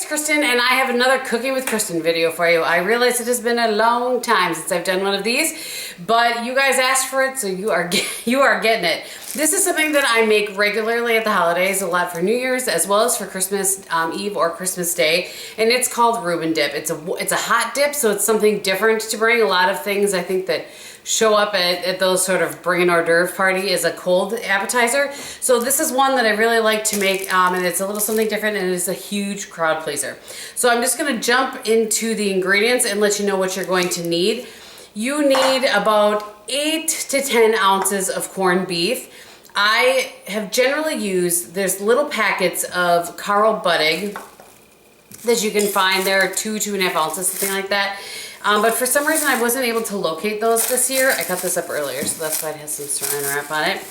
it's Kristin, and I have another Cooking with Kristin video for you. I realize it has been a long time since I've done one of these, but you guys asked for it, so you are getting it. This is something that I make regularly at the holidays, a lot for New Year's as well as for Christmas Eve or Christmas Day, and it's called Rueben Dip. It's a hot dip, so it's something different to bring. A lot of things I think that show up at those sort of bring an hors d'oeuvre party as a cold appetizer. So this is one that I really like to make, and it's a little something different, and it's a huge crowd pleaser. So I'm just gonna jump into the ingredients and let you know what you're going to need. You need about 8 to 10 ounces of corned beef. I have generally used, there's little packets of Carl Budig that you can find. There are 2.5 ounces, something like that. But for some reason I wasn't able to locate those this year. I cut this up earlier, so that's why it has some saran wrap on it.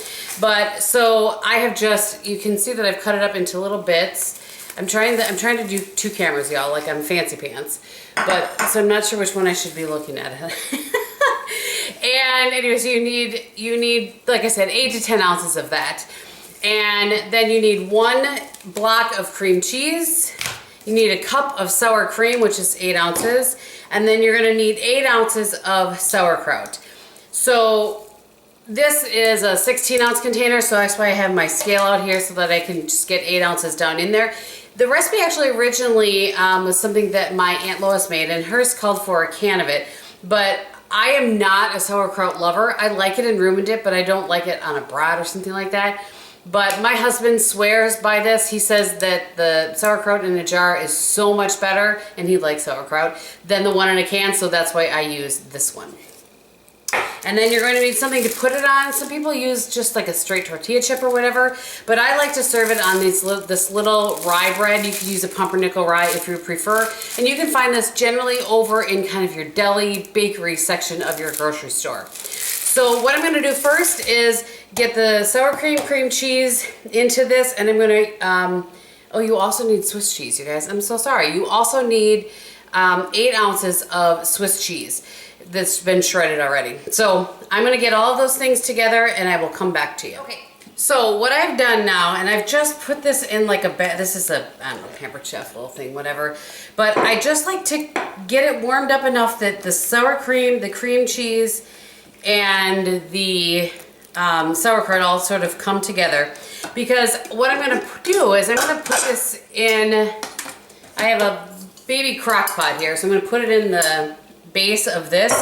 But so I have just, you can see that I've cut it up into little bits. I'm trying to do 2 cameras, y'all, like I'm fancy pants. But so I'm not sure which one I should be looking at. And anyways, you need, like I said, 8 to 10 ounces of that. And then you need 1 block of cream cheese. You need a cup of sour cream, which is 8 ounces. And then you're gonna need 8 ounces of sauerkraut. So this is a 16-ounce container, so that's why I have my scale out here so that I can just get 8 ounces down in there. The recipe actually originally was something that my Aunt Lois made, and hers called for a can of it. But I am not a sauerkraut lover. I like it in Rueben Dip, but I don't like it on a brat or something like that. But my husband swears by this. He says that the sauerkraut in a jar is so much better, and he likes sauerkraut, than the one in a can, so that's why I use this one. And then you're going to need something to put it on. Some people use just like a straight tortilla chip or whatever, but I like to serve it on this little rye bread. You could use a pumpernickel rye if you prefer, and you can find this generally over in kind of your deli bakery section of your grocery store. So what I'm going to do first is get the sour cream cheese into this, and I'm going to, oh, you also need Swiss cheese, you guys. I'm so sorry. You also need 8 ounces of Swiss cheese that's been shredded already. So I'm going to get all of those things together, and I will come back to you. Okay. So what I've done now, and I've just put this in like a bag. This is a, I don't know, Pampered Chef little thing, whatever. But I just like to get it warmed up enough that the sour cream, the cream cheese, and the sauerkraut all sort of come together. Because what I'm going to do is I'm going to put this in, I have a baby crock pot here, so I'm going to put it in the base of this.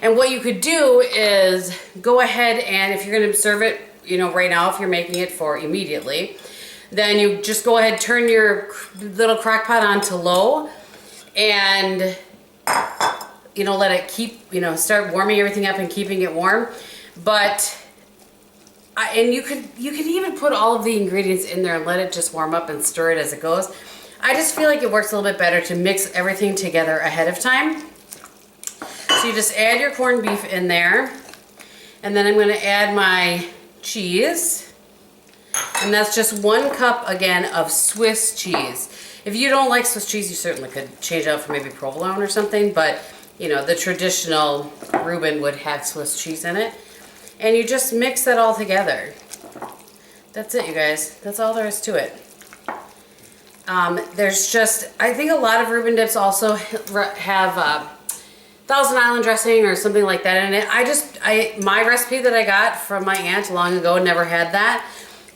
And what you could do is go ahead, and if you're going to serve it, you know, right now, if you're making it for immediately, then you just go ahead, turn your little crock pot on to low, and you know, let it keep, you know, start warming everything up and keeping it warm. But and you could even put all of the ingredients in there and let it just warm up and stir it as it goes. I just feel like it works a little bit better to mix everything together ahead of time. So you just add your corned beef in there, and then I'm going to add my cheese, and that's just 1 cup again of Swiss cheese. If you don't like Swiss cheese, you certainly could change out for maybe provolone or something, but you know, the traditional Rueben would have Swiss cheese in it. And you just mix that all together. That's it, you guys. That's all there is to it. There's just, I think a lot of Rueben dips also have Thousand Island dressing or something like that in it. My recipe that I got from my aunt long ago never had that.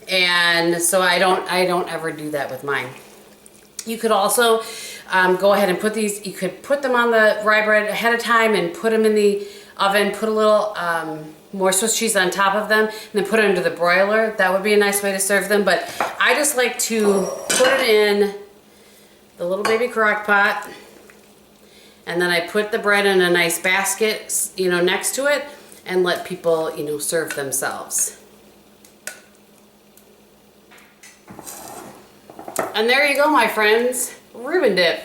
And so I don't ever do that with mine. You could also go ahead and put these, you could put them on the rye bread ahead of time and put them in the oven, put a little more Swiss cheese on top of them, and then put it under the broiler. That would be a nice way to serve them, but I just like to put it in the little baby crock pot, and then I put the bread in a nice basket, you know, next to it, and let people, you know, serve themselves. And there you go, my friends, Rueben Dip.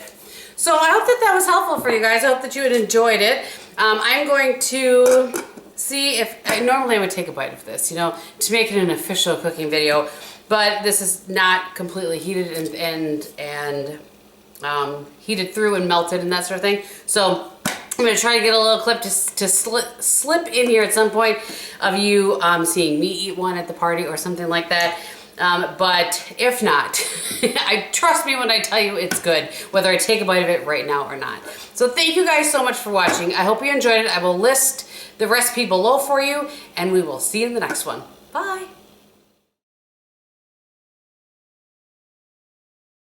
So I hope that was helpful for you guys. I hope that you had enjoyed it. I'm going to see if, normally I would take a bite of this, you know, to make it an official cooking video, but this is not completely heated and heated through and melted and that sort of thing. So I'm going to try to get a little clip to slip in here at some point of you seeing me eat one at the party or something like that. But if not, trust me when I tell you it's good, whether I take a bite of it right now or not. So thank you guys so much for watching. I hope you enjoyed it. I will list the recipe below for you, and we will see you in the next one. Bye.